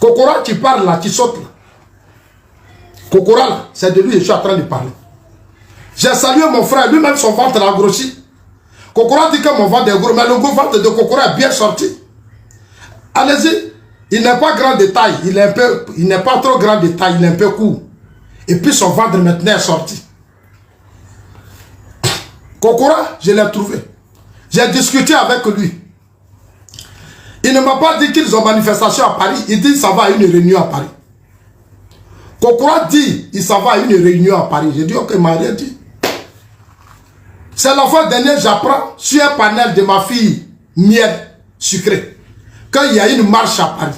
Kokora qui parle là, qui saute là. Kokora là, c'est de lui que je suis en train de parler. J'ai salué mon frère, lui-même son ventre a grossi. Kokora dit que mon ventre est gros, mais le gros ventre de Kokora est bien sorti. Allez-y, il n'est pas grand de taille, il n'est pas trop grand de taille, il est un peu court. Et puis son ventre maintenant est sorti. Kokora, je l'ai trouvé. J'ai discuté avec lui. Il ne m'a pas dit qu'ils ont manifestation à Paris, il dit ça va à une réunion à Paris. Kokora dit il s'en va à une réunion à Paris. J'ai dit ok, il m'a rien dit. C'est la fois dernière, j'apprends sur un panel de ma fille, miel sucré, qu'il y a une marche à Paris.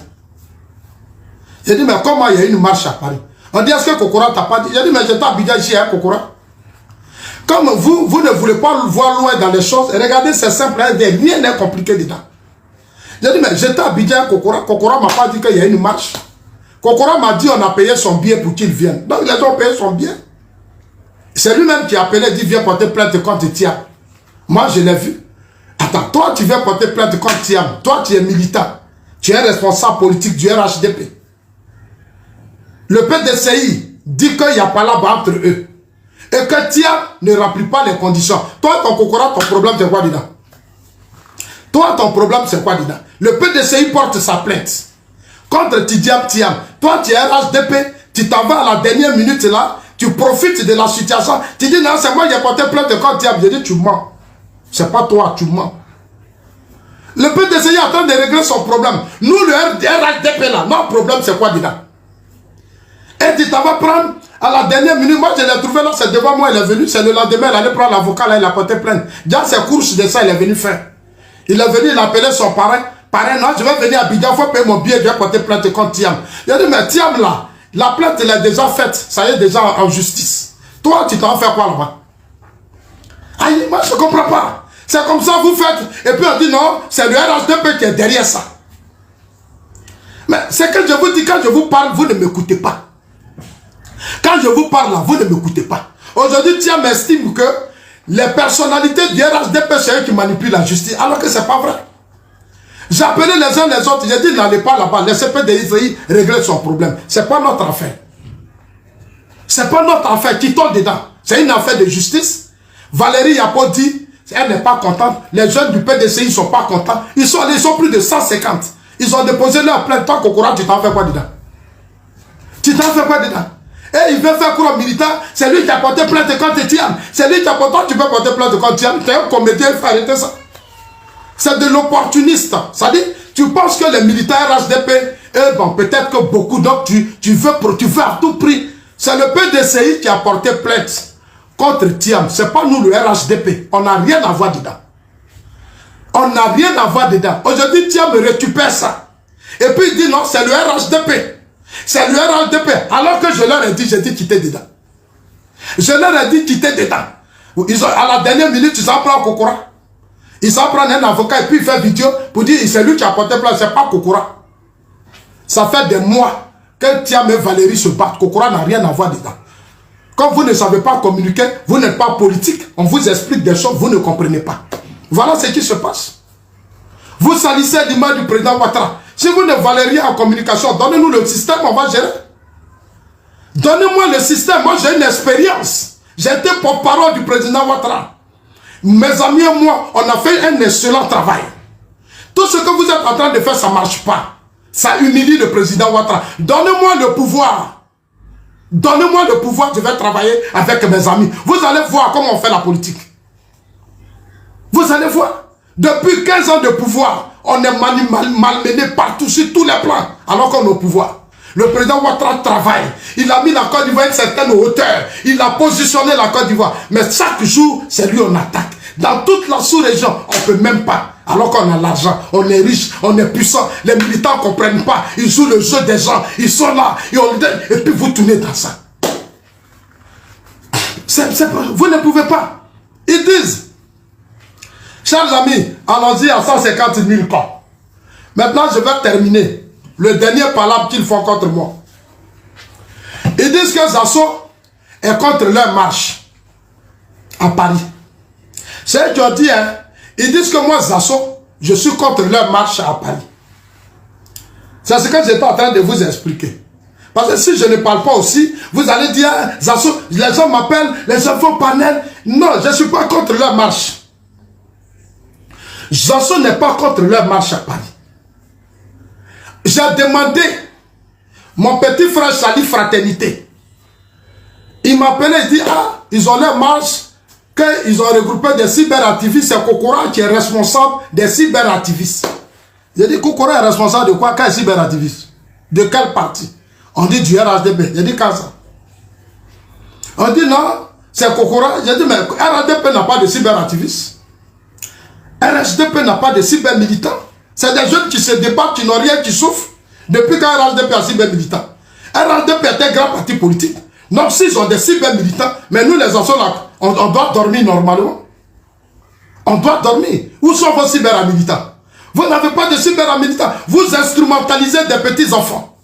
J'ai dit, mais comment il y a une marche à Paris? On dit, est-ce que Kokora t'a pas dit? J'ai dit, mais j'étais à Abidjan ici, hein, Kokora. Comme vous ne voulez pas le voir loin dans les choses, regardez, c'est simple, hein, rien n'est compliqué dedans. J'ai dit, mais j'étais à Abidjan, Kokora. Kokora m'a pas dit qu'il y a une marche. Kokora m'a dit, on a payé son billet pour qu'il vienne. Donc, les gens ont payé son billet. C'est lui-même qui a appelé, dit viens porter plainte contre Thiam. Moi je l'ai vu. Attends, toi tu viens porter plainte contre Thiam. Toi tu es militant. Tu es responsable politique du RHDP. Le PDCI dit qu'il n'y a pas là-bas entre eux. Et que Thiam ne remplit pas les conditions. Toi ton Kokora, ton problème c'est quoi dedans? Toi ton problème c'est quoi dedans? Le PDCI porte sa plainte contre Thiam. Toi tu es RHDP. Tu t'en vas à la dernière minute là. Tu profites de la situation. Tu dis non, c'est moi qui ai porté plainte quand tu as dit tu mens. C'est pas toi, tu mens. Le PDCI est en train de régler son problème. Nous, le RHDP là, notre problème c'est quoi dedans? Et tu t'en vas prendre à la dernière minute. Moi je l'ai trouvé là, c'est devant moi, il est venu. C'est le lendemain, il allait prendre l'avocat là, il a porté plainte. Dans ses courses de ça, il est venu faire. Il est venu, il a appelé son parrain. Parrain, non, je vais venir à Abidjan, il faut payer mon billet, je vais porter plainte contre Thiam. Il a dit, mais Thiam là, la plainte, elle est déjà faite. Ça y est, déjà en justice. Toi, tu t'en fais quoi là-bas? Aïe, moi, je ne comprends pas. C'est comme ça, vous faites. Et puis, on dit non, c'est le RHDP qui est derrière ça. Mais c'est que je vous dis, quand je vous parle, vous ne m'écoutez pas. Quand je vous parle là, vous ne m'écoutez pas. Aujourd'hui, Thiam estime que les personnalités du RHDP, c'est eux qui manipulent la justice. Alors que ce n'est pas vrai. J'ai appelé les uns les autres, j'ai dit n'allez pas là-bas, laissez PDCI régler son problème. Ce n'est pas notre affaire. Ce n'est pas notre affaire, qui tombe dedans. C'est une affaire de justice. Valérie Yapo dit, elle n'est pas contente. Les jeunes du PDCI ne sont pas contents. Ils sont plus de 150. Ils ont déposé leur plainte. Tant qu'au courant, tu t'en fais quoi dedans? Tu t'en fais quoi dedans? Et il veut faire courant militant, c'est lui qui a porté plainte contre Thiam. C'est lui qui a porté, tu peux porter plainte contre Thiam. Tu es un comédien, il faut arrêter ça. C'est de l'opportuniste. Ça dit, tu penses que les militaires RHDP, bon, peut-être que beaucoup, donc tu veux à tout prix. C'est le PDCI qui a porté plainte contre Thiam. Ce n'est pas nous le RHDP. On n'a rien à voir dedans. On n'a rien à voir dedans. Aujourd'hui, Thiam récupère ça. Et puis il dit non, c'est le RHDP. C'est le RHDP. Alors que je leur ai dit, j'ai dit quitter dedans. Je leur ai dit quitter dedans. À la dernière minute, ils en prennent Kokora. Il s'en prend un avocat et puis il fait vidéo pour dire c'est lui qui a porté plainte, c'est pas Kokora. Ça fait des mois que Thiam et Valérie se battent. Kokora n'a rien à voir dedans. Quand vous ne savez pas communiquer, vous n'êtes pas politique, on vous explique des choses, vous ne comprenez pas. Voilà ce qui se passe. Vous salissez l'image du président Ouattara. Si vous ne valez rien en communication, donnez-nous le système, on va gérer. Donnez-moi le système, moi j'ai une expérience. J'ai été porte-parole du président Ouattara. Mes amis et moi, on a fait un excellent travail. Tout ce que vous êtes en train de faire, ça ne marche pas. Ça humilie le président Ouattara. Donnez-moi le pouvoir. Donnez-moi le pouvoir, je vais travailler avec mes amis. Vous allez voir comment on fait la politique. Vous allez voir. Depuis 15 ans de pouvoir, on est malmené partout sur tous les plans, alors qu'on est au pouvoir. Le président Ouattara travaille. Il a mis la Côte d'Ivoire à une certaine hauteur. Il a positionné la Côte d'Ivoire. Mais chaque jour, c'est lui on attaque. Dans toute la sous-région, on ne peut même pas. Alors qu'on a l'argent, on est riche, on est puissant. Les militants ne comprennent pas. Ils jouent le jeu des gens. Ils sont là. Et puis vous tournez dans ça. Vous ne pouvez pas. Ils disent, chers amis, allons-y à 150 000 cas. Maintenant, je vais terminer. Le dernier palabre qu'ils font contre moi. Ils disent que Zasso est contre leur marche à Paris. C'est eux qui ont dit, hein, ils disent que moi, Zasso, je suis contre leur marche à Paris. C'est ce que j'étais en train de vous expliquer. Parce que si je ne parle pas aussi, vous allez dire, Zasso, les gens m'appellent, les enfants panel. Non, je ne suis pas contre leur marche. Zasso n'est pas contre leur marche à Paris. J'ai demandé, mon petit frère Chali Fraternité, il m'appelait, il dit, ah, ils ont leur marche, qu'ils ont regroupé des cyberactivistes, c'est Kokora qui est responsable des cyberactivistes. J'ai dit, Kokora est responsable de quoi? Quel cyberactiviste? De quel parti? On dit du RHDP. J'ai dit, qu'est-ce ça? On dit, non, c'est Kokora. J'ai dit, mais RHDP n'a pas de cyberactivistes. RHDP n'a pas de cybermilitants. C'est des jeunes qui se débattent, qui n'ont rien, qui souffrent. Depuis quand RHDP a cybermilitants? RHDP est un grand parti politique. Donc, s'ils ont des cybermilitants, mais nous, les enfants, là, on doit dormir normalement. On doit dormir. Où sont vos cybermilitants? Vous n'avez pas de cybermilitants. Vous instrumentalisez des petits-enfants.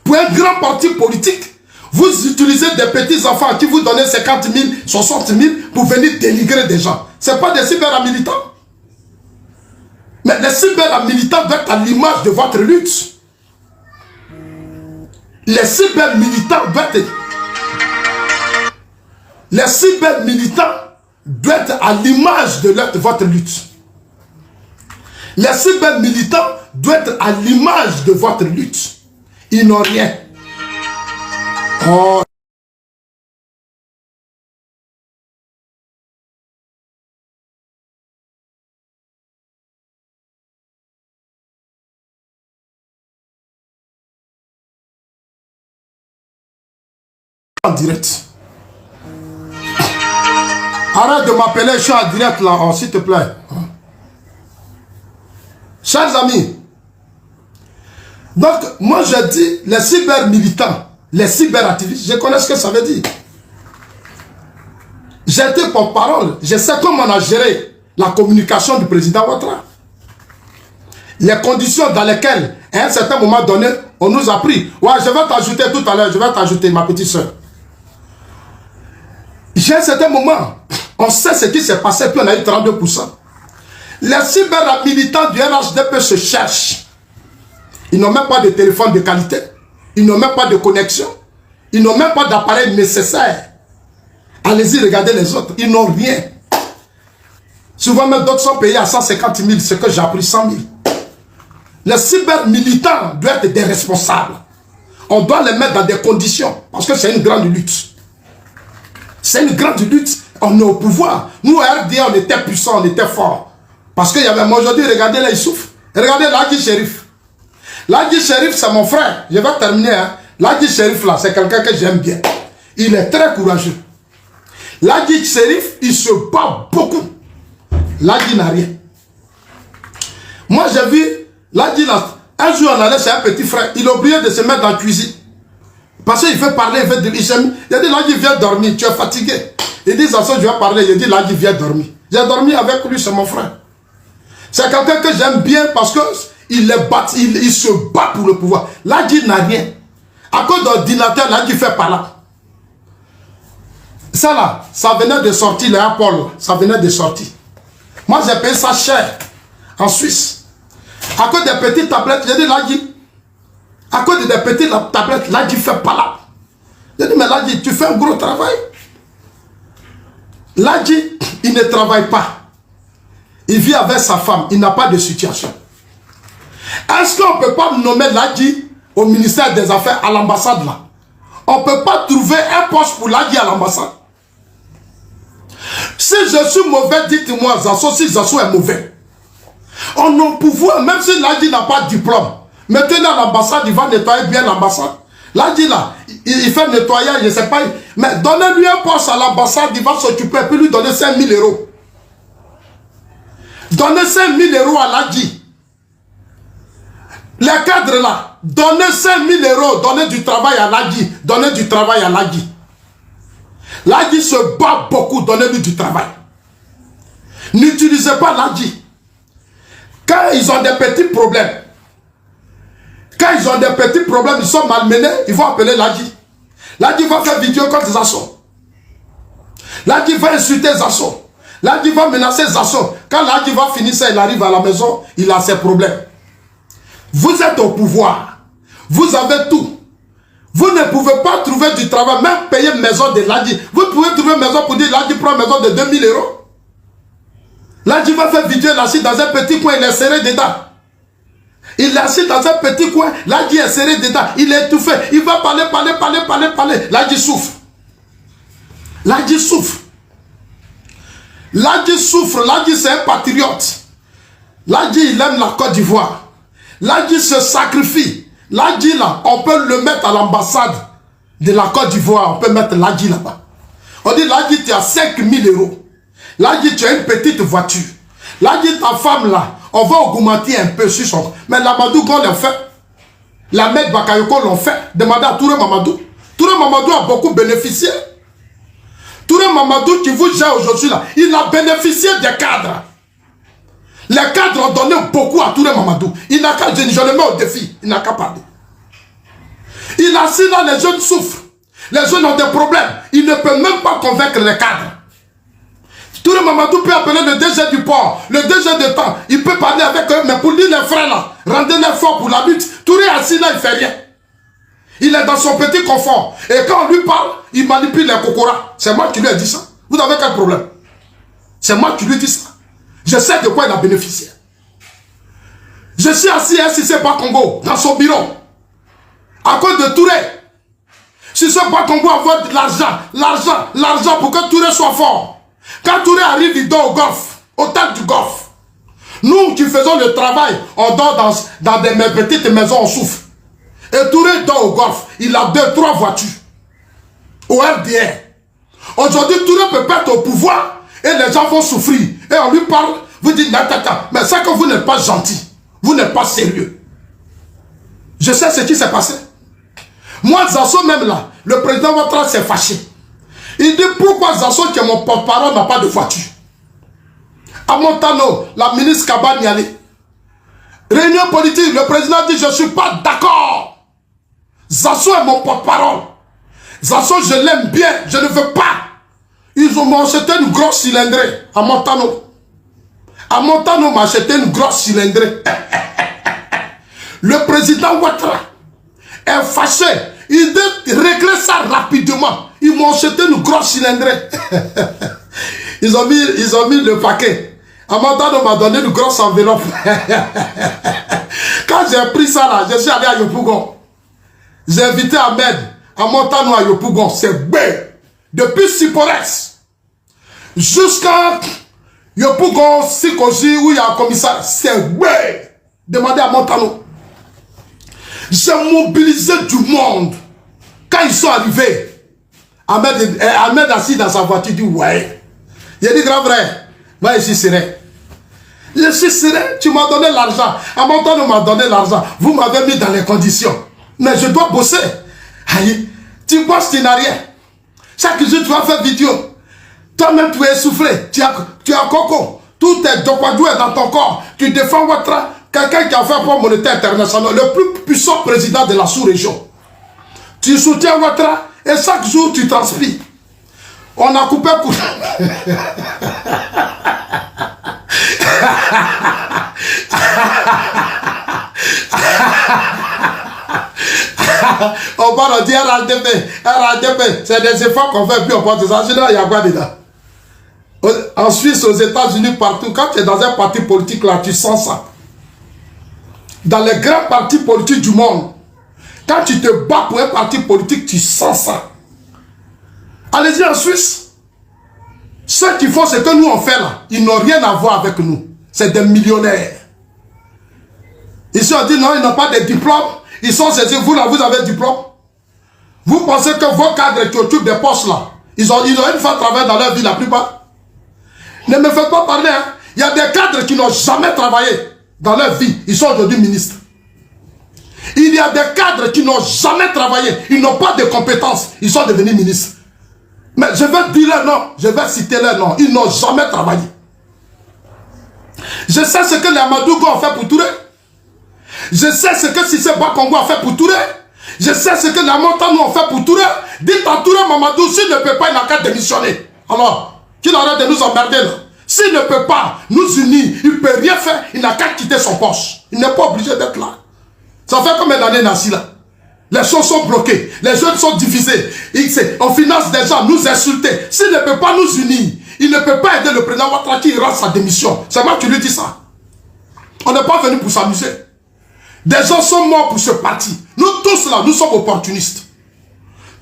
Pour un grand parti politique, vous utilisez des petits-enfants qui vous donnent 50 000, 60 000 pour venir dénigrer des gens. Ce n'est pas des cybermilitants. Mais les cybermilitants doivent être à l'image de votre lutte. Les cybermilitants doivent être... Les cybermilitants doivent être à l'image de votre lutte. Les cybermilitants doivent être à l'image de votre lutte. Ils n'ont rien. Oh. En direct. Arrête de m'appeler, je suis en direct là, oh, s'il te plaît. Chers amis, donc moi je dis les cyber-militants, les cyber-activistes, je connais ce que ça veut dire. J'étais porte-parole, je sais comment on a géré la communication du président Ouattara. Les conditions dans lesquelles, à un certain moment donné, on nous a pris. Ouais, je vais t'ajouter tout à l'heure, je vais t'ajouter ma petite soeur. J'ai un certain moment, on sait ce qui s'est passé, puis on a eu 32%. Les cyber-militants du RHDP se cherchent. Ils n'ont même pas de téléphone de qualité. Ils n'ont même pas de connexion. Ils n'ont même pas d'appareil nécessaire. Allez-y, regardez les autres. Ils n'ont rien. Souvent même d'autres sont payés à 150 000, ce que j'ai appris 100 000. Les cyber-militants doivent être des responsables. On doit les mettre dans des conditions. Parce que c'est une grande lutte. C'est une grande lutte. On est au pouvoir. Nous, à RDA, on était puissants, on était forts. Parce qu'il y avait, aujourd'hui, regardez là, il souffre. Regardez Ladji Chérif. Ladji Chérif, c'est mon frère. Je vais terminer. Hein. Ladji Chérif, là, c'est quelqu'un que j'aime bien. Il est très courageux. Ladji Chérif, il se bat beaucoup. Ladji n'a rien. Moi, j'ai vu, Ladji, là, un jour, on allait chez un petit frère. Il a oublié de se mettre dans la cuisine. Parce qu'il veut parler, il veut dire, il a dit, Ladji, viens dormir, tu es fatigué. Il dit, ça, je vais parler. Il dit, Ladji, viens dormir. J'ai dormi avec lui, c'est mon frère. C'est quelqu'un que j'aime bien parce qu'il il se bat pour le pouvoir. Ladji n'a rien. À cause d'ordinateur, Ladji fait par là. Ça là, ça venait de sortir, le Apple, ça venait de sortir. Moi, j'ai payé ça cher en Suisse. À cause des petites tablettes, j'ai dit Ladji. À cause des petites tablettes, Ladji fait par là. J'ai dit, mais Ladji, tu fais un gros travail. Ladji, il ne travaille pas. Il vit avec sa femme. Il n'a pas de situation. Est-ce qu'on ne peut pas nommer Ladji au ministère des Affaires à l'ambassade là? On ne peut pas trouver un poste pour Ladji à l'ambassade. Si je suis mauvais, dites-moi, Zasso, si Zasso est mauvais. On a pouvoir, même si Ladji n'a pas de diplôme, maintenant à l'ambassade, il va nettoyer bien l'ambassade. Ladji là, il fait nettoyage, je ne sais pas. Mais donnez-lui un poste à l'ambassade, il va s'occuper, puis lui donner 5 000 euros. Donnez 5 000 euros à Ladji. Les cadres là, donnez 5 000 euros, donnez du travail à Ladji. Donnez du travail à Ladji. Ladji se bat beaucoup, donnez-lui du travail. N'utilisez pas Ladji. Quand ils ont des petits problèmes, ils sont malmenés, ils vont appeler Ladji. Ladji va faire vidéo contre Zasso. Ladji va insulter Zasso. Ladji va menacer Zasso. Quand Ladji va finir ça, il arrive à la maison, il a ses problèmes. Vous Vous êtes au pouvoir. Vous avez tout. Vous ne pouvez pas trouver du travail, même payer une maison de Ladji. Vous pouvez trouver une maison pour dire Ladji prend une maison de 2000 €. Ladji va faire vidéo là-ci dans un petit coin, il est serré dedans. Il est assis dans un petit coin, Ladji est serré dedans, il est étouffé. Il va parler. Ladji souffre. Ladji souffre. Ladji souffre. Ladji c'est un patriote. Ladji il aime la Côte d'Ivoire. Ladji se sacrifie. Ladji là, on peut le mettre à l'ambassade de la Côte d'Ivoire. On peut mettre Ladji là-bas. On dit Ladji tu as 5000 €. Ladji tu as une petite voiture. Ladji ta femme là, on va augmenter un peu sur son... Mais la Mamadou Gon l'a fait. La Mec Bakayoko l'ont fait. Demandez à Touré Mamadou. Touré Mamadou a beaucoup bénéficié. Touré Mamadou qui vous gère aujourd'hui là, il a bénéficié des cadres. Les cadres ont donné beaucoup à Touré Mamadou. Il n'a qu'à, je le mets au défi, il n'a qu'à parler. Il a assis là, les jeunes souffrent. Les jeunes ont des problèmes. Il ne peut même pas convaincre les cadres. Touré Mamadou peut appeler le DG du port, le DG de temps. Il peut parler avec eux, mais pour dire les frères là, rendez-les forts pour la lutte. Touré assis là, il ne fait rien. Il est dans son petit confort. Et quand on lui parle, il manipule les cocoras. C'est moi qui lui ai dit ça. Vous avez quel problème? C'est moi qui lui ai dit ça. Je sais de quoi il a bénéficié. Je suis assis à Sissé Congo, dans son bureau. À cause de Touré. Sissé Congo envoie de l'argent pour que Touré soit fort. Quand Touré arrive, il dort au golf, au temps du golf. Nous qui faisons le travail, on dort dans des petites maisons, on souffre. Et Touré dort au golf. Il a 2-3 voitures. Au RDR. Aujourd'hui, Touré peut perdre au pouvoir et les gens vont souffrir. Et on lui parle, vous dites, mais c'est que vous n'êtes pas gentil. Vous n'êtes pas sérieux. Je sais ce qui s'est passé. Moi, Zasso même là, le président Ouattara s'est fâché. Il dit, pourquoi Zasso, qui est mon porte-parole, n'a pas de voiture? À Montano, la ministre Kaba n'y allait. Réunion politique, le président dit, je ne suis pas d'accord. Zasso est mon porte-parole. Zasso, je l'aime bien, je ne veux pas. Ils m'ont acheté une grosse cylindrée à Montano. À Montano, m'a acheté une grosse cylindrée. Le président Ouattara est fâché. Il dit régler ça rapidement. Ils m'ont acheté une grosse cylindrée. ils ont mis le paquet. À Montano m'a donné une grosse enveloppe. Quand j'ai pris ça là, je suis allé à Yopougon. J'ai invité Ahmed à Montano à Yopougon. C'est bête. Depuis Sipores jusqu'à Yopougon, Sikoji, où il y a un commissaire, c'est bête. Demandez à Montano. J'ai mobilisé du monde. Quand ils sont arrivés, Ahmed assis dans sa voiture dit ouais. Il a dit grand frère, moi je suis serein. Je suis serein, tu m'as donné l'argent. À Montano m'a donné l'argent. Vous m'avez mis dans les conditions. Mais je dois bosser. Aïe, tu bosses, tu n'as rien. Chaque jour, tu vas faire vidéo. Toi-même, tu es essoufflé. Tu as coco. Tout est dopadou dans ton corps. Tu défends Ouattara, quelqu'un qui a fait un Fonds monétaire international, le plus puissant président de la sous-région. Tu soutiens Ouattara et chaque jour, tu transpires. On a coupé pour... On parle de dire RADP, c'est des efforts qu'on fait, puis on porte ça. Sinon, il y a quoi dedans? En Suisse, aux États-Unis, partout, quand tu es dans un parti politique, là, tu sens ça. Dans les grands partis politiques du monde, quand tu te bats pour un parti politique, tu sens ça. Allez-y en Suisse. Ceux qui font ce que nous on fait là, ils n'ont rien à voir avec nous. C'est des millionnaires. Ici, on dit non, ils n'ont pas de diplôme. Ils sont censés, vous là, vous avez un diplôme. Vous pensez que vos cadres qui occupent des postes là, ils ont une fois travaillé dans leur vie la plupart. Ne me faites pas parler. Hein. Il y a des cadres qui n'ont jamais travaillé dans leur vie. Ils sont aujourd'hui ministres. Il y a des cadres qui n'ont jamais travaillé. Ils n'ont pas de compétences. Ils sont devenus ministres. Mais je vais dire leur nom. Je vais citer leur nom. Ils n'ont jamais travaillé. Je sais ce que les Amadougo ont fait pour Touré. Je sais ce que Sissé Congo a fait pour Touré. Je sais ce que les Montano ont fait pour Touré. Dites à Touré Mamadou, s'il ne peut pas, il n'a qu'à démissionner. Alors, qu'il arrête de nous emmerder là. S'il ne peut pas nous unir, il ne peut rien faire, il n'a qu'à quitter son poste. Il n'est pas obligé d'être là. Ça fait combien d'années Nassi là? Les choses sont bloquées, les jeunes sont divisés. On finance des gens, nous insulter. S'il ne peut pas nous unir, il ne peut pas aider le président Ouattara qui rend sa démission. C'est moi qui lui dis ça. On n'est pas venu pour s'amuser. Des gens sont morts pour ce parti. Nous tous là, nous sommes opportunistes.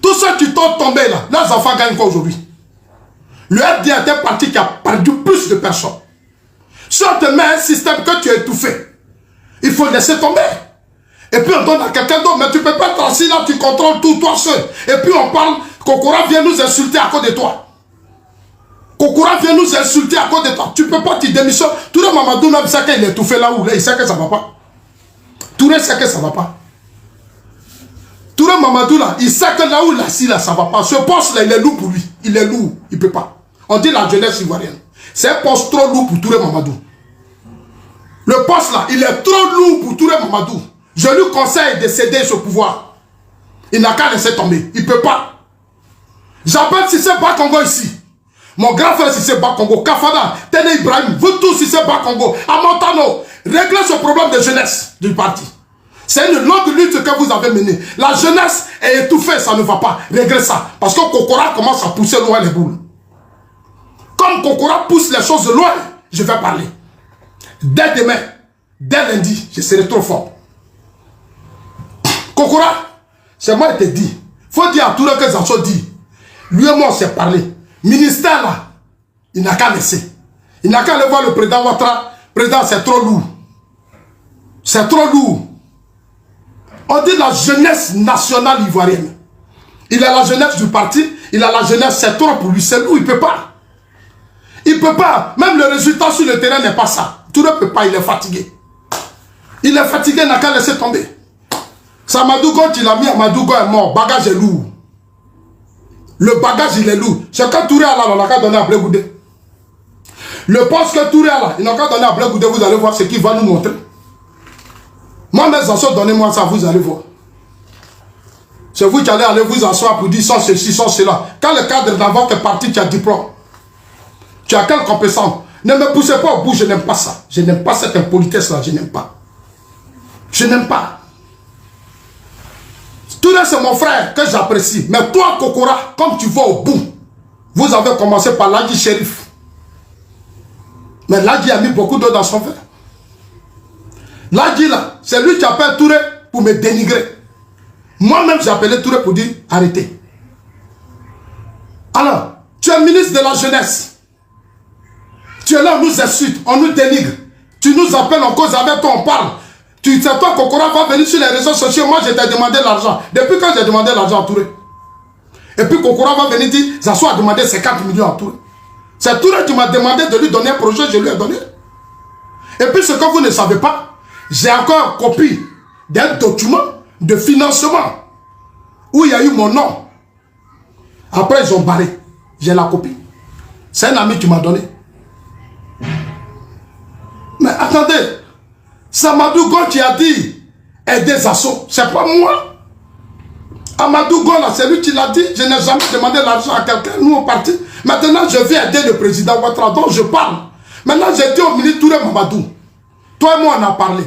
Tous ceux qui sont tombés là, leurs enfants gagnent quoi aujourd'hui? Le FD est un parti qui a perdu plus de personnes. Si on te met un système que tu as étouffé, il faut laisser tomber. Et puis on donne à quelqu'un d'autre, mais tu ne peux pas être assis là, tu contrôles tout toi seul. Et puis on parle, Kokora vient nous insulter à cause de toi. Kokora vient nous insulter à cause de toi. Tu ne peux pas te démissionner. Touré Mamadou, même sait qu'il est étouffé là où il sait que ça ne va pas. Touré sait que ça ne va pas. Touré Mamadou là, il sait que là où il est assis là, ça ne va pas. Ce poste là, il est lourd pour lui. Il est lourd, il ne peut pas. On dit la jeunesse ivoirienne. C'est un poste trop lourd pour Touré Mamadou. Le poste là, il est trop lourd pour Touré Mamadou. Je lui conseille de céder ce pouvoir. Il n'a qu'à laisser tomber. Il ne peut pas. J'appelle Sissé Bakongo ici. Mon grand frère Sissé Bakongo, Kafada, Tene Ibrahim, vous tous Sissé Bakongo, Amantano, réglez ce problème de jeunesse du parti. C'est une longue lutte que vous avez menée. La jeunesse est étouffée, ça ne va pas. Réglez ça. Parce que Kokora commence à pousser loin les boules. Comme Kokora pousse les choses loin, je vais parler. Dès demain, dès lundi, je serai trop fort. Kokora, c'est moi qui te dis. Il faut dire à tout le monde que Zasso dit. Lui et moi, on s'est parlé. Ministère là, il n'a qu'à laisser. Il n'a qu'à aller voir le président Ouattara. Président, c'est trop lourd. C'est trop lourd. On dit la jeunesse nationale ivoirienne. Il a la jeunesse du parti, il a la jeunesse, c'est trop pour lui. C'est lourd, il ne peut pas. Il ne peut pas. Même le résultat sur le terrain n'est pas ça. Tout ne peut pas, il est fatigué. Il est fatigué, il n'a qu'à laisser tomber. Samadou, quand il a mis Amadougo est mort, bagage est lourd. Le bagage, il est lourd. C'est quand Touré a là, on n'a qu'à donner à Blé Goudé. Le poste que Touré a là, il n'a qu'à donner à Blé Goudé, vous allez voir ce qu'il va nous montrer. Moi, mes anciens, donnez-moi ça, vous allez voir. C'est vous qui allez aller vous asseoir pour dire sans ceci, sans cela. Quand le cadre dans votre parti, tu as diplôme. Tu as quelle compétence? Ne me poussez pas au bout, je n'aime pas ça. Je n'aime pas cette impolitesse-là, je n'aime pas. Je n'aime pas. Touré, c'est mon frère que j'apprécie. Mais toi, Kokora, comme tu vas au bout, vous avez commencé par Ladji Shérif. Mais Ladji a mis beaucoup d'eau dans son verre. Ladji, là, c'est lui qui appelle Touré pour me dénigrer. Moi-même, j'ai appelé Touré pour dire arrêtez. Alors, tu es ministre de la jeunesse. Tu es là, on nous insulte, on nous dénigre. Tu nous appelles en cause avec toi, on parle. Tu sais, toi, Kokora va venir sur les réseaux sociaux. Moi, je t'ai demandé l'argent. Depuis quand j'ai demandé l'argent à Touré? Et puis, Kokora va venir dire, Zasso a demandé 50 millions à Touré. C'est Touré qui m'a demandé de lui donner un projet, je lui ai donné. Et puis, ce que vous ne savez pas, j'ai encore une copie d'un document de financement où il y a eu mon nom. Après, ils ont barré. J'ai la copie. C'est un ami qui m'a donné. Mais attendez. Samadou Gon qui a dit aider Zasso, c'est pas moi. Amadou Gon, c'est lui qui l'a dit. Je n'ai jamais demandé l'argent à quelqu'un, nous au parti. Maintenant, je vais aider le président Ouattara, donc je parle. Maintenant, j'ai dit au ministre Touré Mamadou. Toi et moi, on a parlé.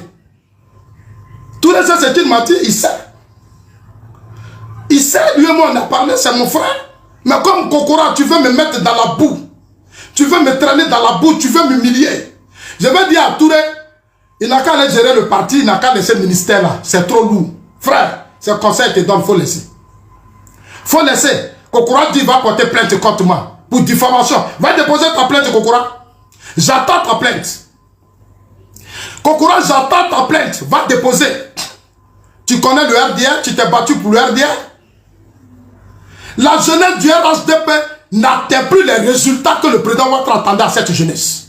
Touré, c'est ce qu'il m'a dit, il sait. Il sait, lui et moi, on a parlé, c'est mon frère. Mais comme Kokora, tu veux me mettre dans la boue. Tu veux me traîner dans la boue, tu veux m'humilier. Je vais dire à Touré, il n'a qu'à aller gérer le parti, il n'a qu'à laisser le ministère là. C'est trop lourd. Frère, ce conseil te donne, il faut laisser. Il faut laisser. Kokora dit, va porter plainte contre moi. Pour diffamation. Va déposer ta plainte, Kokora. J'attends ta plainte. Kokora, j'attends ta plainte. Va déposer. Tu connais le RDR, tu t'es battu pour le RDR. La jeunesse du RHDP n'atteint plus les résultats que le président Ouattara attendait à cette jeunesse.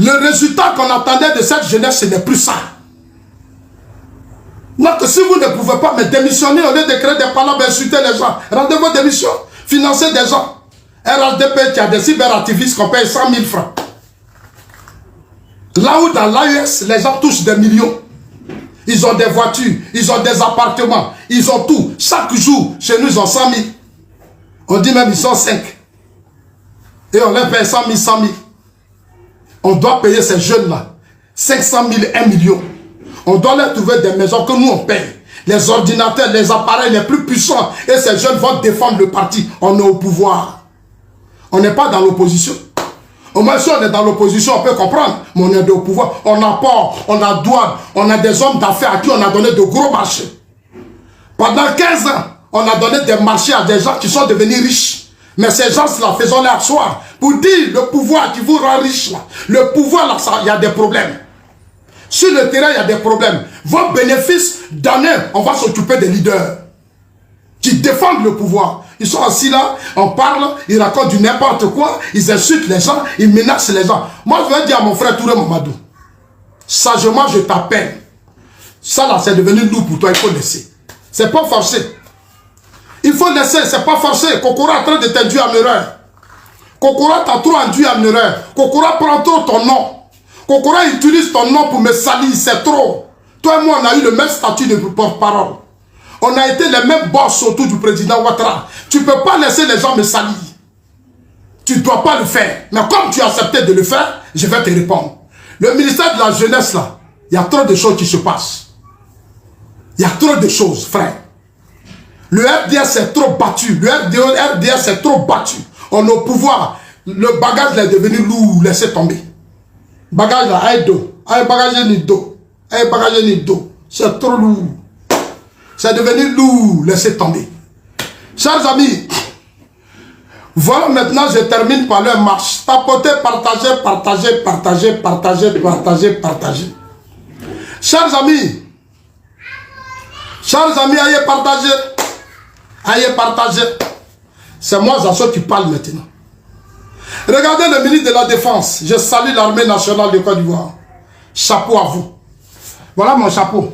Le résultat qu'on attendait de cette jeunesse, ce n'est plus ça. Donc si vous ne pouvez pas me démissionner au lieu de créer des palabres, insulter les gens, rendez vos démissions, financez des gens. RHDP qui a des cyberactivistes qu'on paye 100 000 francs. Là où dans l'AES, les gens touchent des millions. Ils ont des voitures, ils ont des appartements, ils ont tout. Chaque jour, chez nous, ils ont 100 000. On dit même ils sont 5. Et on leur paye 100 000, 100 000. On doit payer ces jeunes-là 500 000, 1 million. On doit leur trouver des maisons que nous on paye. Les ordinateurs, les appareils les plus puissants. Et ces jeunes vont défendre le parti. On est au pouvoir. On n'est pas dans l'opposition. Au moins si on est dans l'opposition, on peut comprendre. Mais on est au pouvoir. On a port, on a douane, on a des hommes d'affaires à qui on a donné de gros marchés. Pendant 15 ans, on a donné des marchés à des gens qui sont devenus riches. Mais ces gens-là, faisons-les asseoir. Pour dire le pouvoir qui vous rend riche, là, le pouvoir, là, il y a des problèmes. Sur le terrain, il y a des problèmes. Vos bénéfices, d'année, on va s'occuper des leaders qui défendent le pouvoir. Ils sont assis là, on parle, ils racontent du n'importe quoi, ils insultent les gens, ils menacent les gens. Moi, je vais dire à mon frère Touré Mamadou, sagement, je t'appelle. Ça, là, c'est devenu lourd pour toi, il faut laisser. C'est pas forcé. Il faut laisser, c'est pas forcé. Kokora est en train de t'induire en erreur. Kokora t'a trop induit en erreur. Kokora prend trop ton nom. Kokora utilise ton nom pour me salir, c'est trop. Toi et moi, on a eu le même statut de porte-parole. On a été les mêmes boss autour du président Ouattara. Tu ne peux pas laisser les gens me salir. Tu ne dois pas le faire. Mais comme tu as accepté de le faire, je vais te répondre. Le ministère de la Jeunesse, là, il y a trop de choses qui se passent. Il y a trop de choses, frère. Le FDS s'est trop battu. Le FDS s'est trop battu. On est au pouvoir. Le bagage est devenu lourd. Laissez tomber. Bagage là, aïe dos. Aïe bagage ni dos. Aïe bagage ni dos. C'est trop lourd. C'est devenu lourd. Laissez tomber. Chers amis, voilà maintenant, je termine par leur marche. Tapotez, partagez, partagez, partagez, partagez, partagez, partagez. Chers amis, ayez partagé. Ayez partagé. C'est moi, Zasso, qui parle maintenant. Regardez le ministre de la Défense. Je salue l'armée nationale de Côte d'Ivoire. Chapeau à vous. Voilà mon chapeau.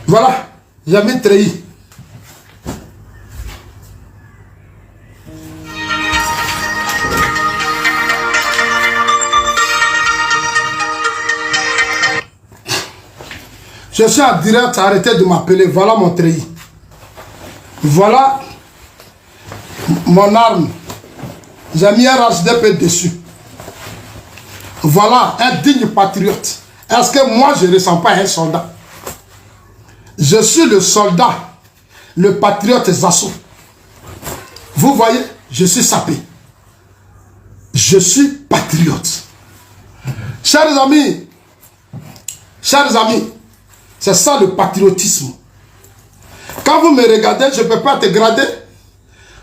Voilà. J'ai mis Treillis. Je suis en direct, arrêtez de m'appeler. Voilà mon treillis. Voilà mon arme. J'ai mis un HDP dessus. Voilà un digne patriote. Est-ce que moi je ne ressens pas un soldat? Je suis le soldat, le patriote Zasso. Vous voyez, je suis sapé. Je suis patriote. Chers amis, c'est ça le patriotisme. Quand vous me regardez, je ne peux pas te grader.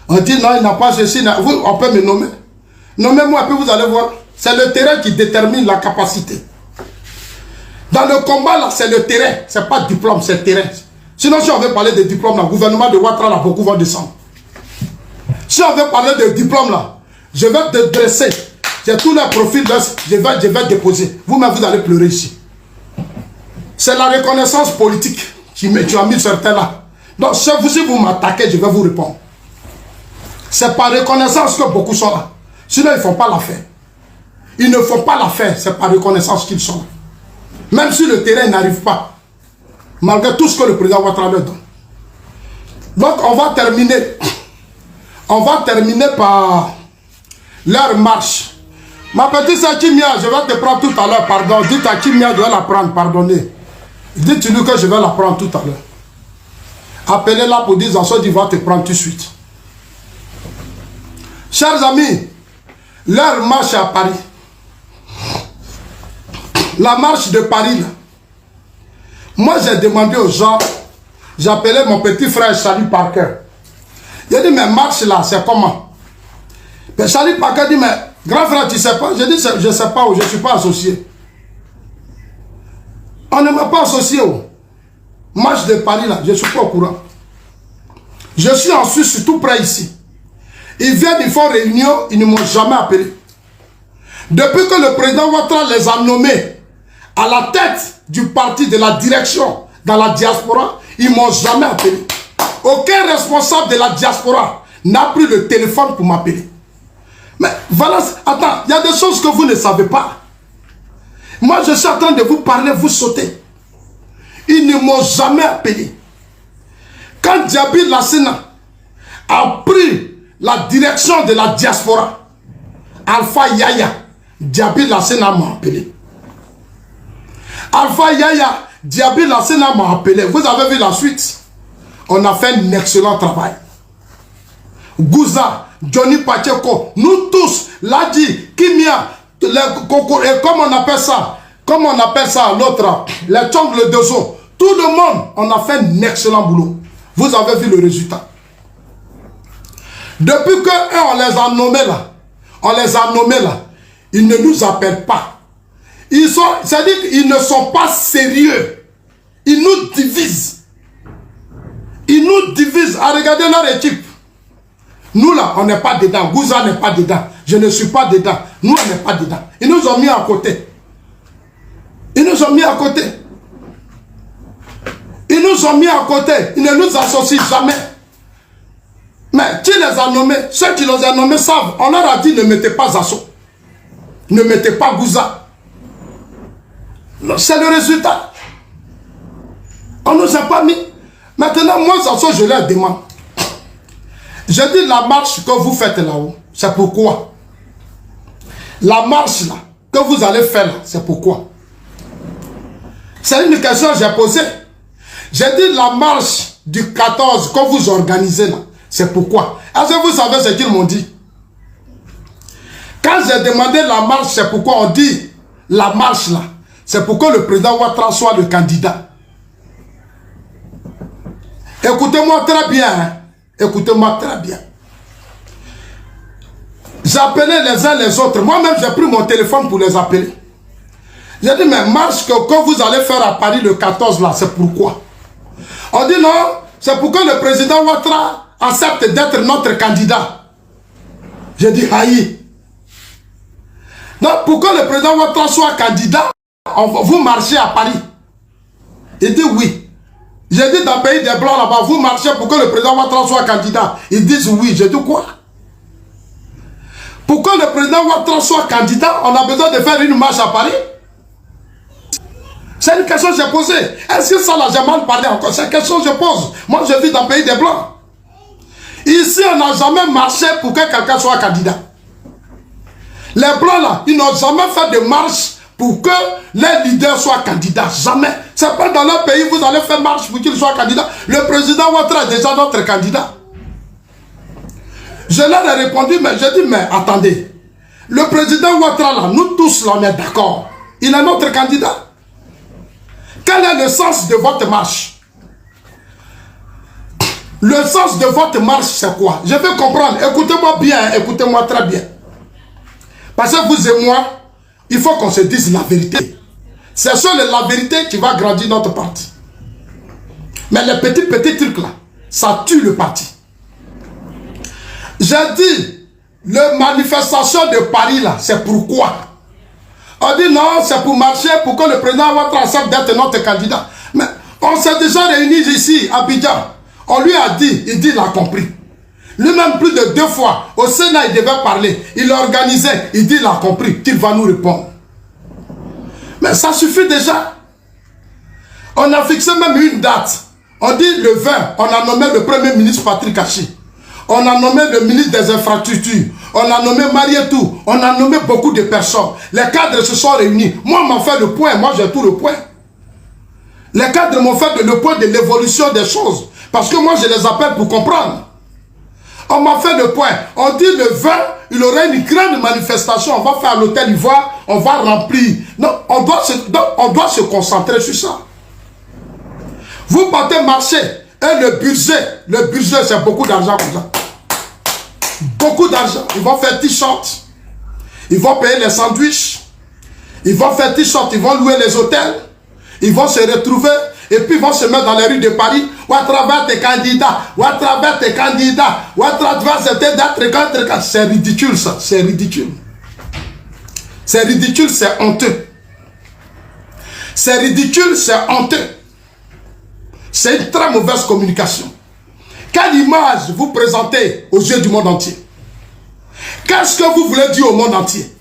On dit non, il n'a pas ceci. On peut me nommer. Nommez-moi, puis vous allez voir. C'est le terrain qui détermine la capacité. Dans le combat, là, c'est le terrain. Ce n'est pas le diplôme, c'est le terrain. Sinon, si on veut parler de diplôme, le gouvernement de Ouattara, là, beaucoup vont descendre. Si on veut parler de diplôme, là, je vais te dresser. J'ai tous les profils, là, je vais déposer. Vous-même, vous allez pleurer ici. C'est la reconnaissance politique qui tu as mis sur terre là. Donc, si vous m'attaquez, je vais vous répondre. C'est par reconnaissance que beaucoup sont là. Sinon, ils ne font pas l'affaire. Ils ne font pas l'affaire, c'est par reconnaissance qu'ils sont là. Même si le terrain n'arrive pas. Malgré tout ce que le président Ouattara leur donne. Donc, on va terminer. On va terminer par leur marche. Ma petite sœur Kimia, je vais te prendre tout à l'heure, pardon. Dites à Kimia de la prendre, pardonnez. Dites-lui que je vais la prendre tout à l'heure. Appelez-la pour dire Zasso, il va te prendre tout de suite. Chers amis, leur marche à Paris. La marche de Paris, là. Moi, j'ai demandé aux gens, j'ai appelé mon petit frère Charlie Parker. Il a dit, mais marche là, c'est comment? Mais Charlie Parker dit, mais grand frère, tu ne sais pas? J'ai dit, je ne sais pas, je ne suis pas associé. On ne m'a pas associé au marche de Paris là, je ne suis pas au courant. Je suis en Suisse, tout près ici. Ils viennent, ils font réunion, ils ne m'ont jamais appelé. Depuis que le président Ouattara les a nommés à la tête du parti de la direction dans la diaspora, ils ne m'ont jamais appelé. Aucun responsable de la diaspora n'a pris le téléphone pour m'appeler. Mais voilà, attends, il y a des choses que vous ne savez pas. Moi, je suis en train de vous parler, vous sautez. Ils ne m'ont jamais appelé. Quand Djabil Lassina a pris la direction de la diaspora, Alpha Yaya, Diaby Lassena m'a appelé. Alpha Yaya, Diaby Lassena m'a appelé. Vous avez vu la suite? On a fait un excellent travail. Gouza, Johnny Pacheco, nous tous, Ladi, Kimia, comme on appelle ça, l'autre, les Tchongles de Zo, tout le monde, on a fait un excellent boulot. Vous avez vu le résultat. Depuis qu'on les a nommés là, ils ne nous appellent pas. C'est-à-dire qu'ils ne sont pas sérieux. Ils nous divisent. Ils nous divisent. À regarder leur équipe. Nous là, on n'est pas dedans. Gouza n'est pas dedans. Je ne suis pas dedans. Nous, on n'est pas dedans. Ils nous ont mis à côté. Ils nous ont mis à côté. Ils nous ont mis à côté. Ils ne nous associent jamais. Mais qui les a nommés? Ceux qui les ont nommés savent. On leur a dit ne mettez pas Assaut. Ne mettez pas Gouza. C'est le résultat. On ne nous a pas mis. Maintenant, moi, Assaut, je leur demande. Je dis la marche que vous faites là-haut, c'est pourquoi? La marche là, que vous allez faire là, c'est pourquoi? C'est une question que j'ai posée. J'ai dit la marche du 14 que vous organisez là, c'est pourquoi? Est-ce que vous savez ce qu'ils m'ont dit? Quand j'ai demandé la marche, c'est pourquoi on dit la marche là, c'est pour que le président Ouattara soit le candidat. Écoutez-moi très bien, hein? Écoutez-moi très bien. J'appelais les uns les autres. Moi-même, j'ai pris mon téléphone pour les appeler. J'ai dit, mais marche que vous allez faire à Paris le 14 là, c'est pourquoi? On dit non, c'est pour que le président Ouattara accepte d'être notre candidat. J'ai dit, aïe. Donc, pour que le président Ouattara soit candidat, vous marchez à Paris. Il dit oui. J'ai dit dans le pays des Blancs là-bas, vous marchez pour que le président Ouattara soit candidat. Ils disent oui. J'ai dit quoi? Pour que le président Ouattara soit candidat, on a besoin de faire une marche à Paris. C'est une question que j'ai posée. Est-ce que ça là, j'ai mal parlé encore? C'est une question que je pose. Moi, je vis dans le pays des Blancs. Ici, on n'a jamais marché pour que quelqu'un soit candidat. Les Blancs là, ils n'ont jamais fait de marche pour que les leaders soient candidats. Jamais. C'est pas dans leur pays, vous allez faire marche pour qu'il soit candidat. Le président Ouattara est déjà notre candidat. Je leur ai répondu, mais j'ai dit, mais attendez. Le président Ouattara, là, nous tous, là, on est d'accord. Il est notre candidat. Quel est le sens de votre marche? Le sens de votre marche, c'est quoi? Je vais comprendre. Écoutez-moi bien, écoutez-moi très bien. Parce que vous et moi, il faut qu'on se dise la vérité. C'est sur la vérité qui va grandir notre parti. Mais les petits trucs là, ça tue le parti. J'ai dit, la manifestation de Paris là, c'est pourquoi? On dit non, c'est pour marcher, pour que le président Ouattara accepte d'être notre candidat. Mais on s'est déjà réunis ici, à Abidjan. On lui a dit, il a compris. Lui-même, plus de 2 fois, au Sénat, il devait parler. Il organisait, il a compris qu'il va nous répondre. Mais ça suffit déjà. On a fixé même une date. On dit le 20, on a nommé le premier ministre Patrick Hachi. On a nommé le ministre des Infrastructures. On a nommé Marietou. On a nommé beaucoup de personnes. Les cadres se sont réunis. Moi, on m'a fait le point. Moi, j'ai tout le point. Les cadres m'ont fait le point de l'évolution des choses. Parce que moi, je les appelle pour comprendre. On m'a fait le point. On dit le 20, il y aura une grande manifestation. On va faire l'hôtel Ivoire. On va remplir. Non, on doit se concentrer sur ça. Vous partez marcher. Et le budget, c'est beaucoup d'argent comme ça. Beaucoup d'argent. Ils vont faire t-shirt. Ils vont payer les sandwichs. Ils vont faire t-shirt. Ils vont louer les hôtels. Ils vont se retrouver. Et puis ils vont se mettre dans les rues de Paris. Ou à travers tes candidats. Ou à travers tes candidats. Ou à travers tes candidats. C'est ridicule ça. C'est ridicule. C'est ridicule, c'est honteux. C'est ridicule, c'est honteux. C'est une très mauvaise communication. Quelle image vous présentez aux yeux du monde entier? Qu'est-ce que vous voulez dire au monde entier?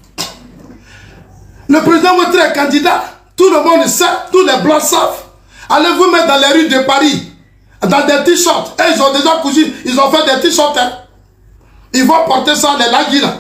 Le président Ouattara est candidat. Tout le monde sait, tous les blancs savent. Allez vous mettre dans les rues de Paris, dans des t-shirts. Et ils ont déjà cousu, ils ont fait des t-shirts. Hein. Ils vont porter ça, les laguis là.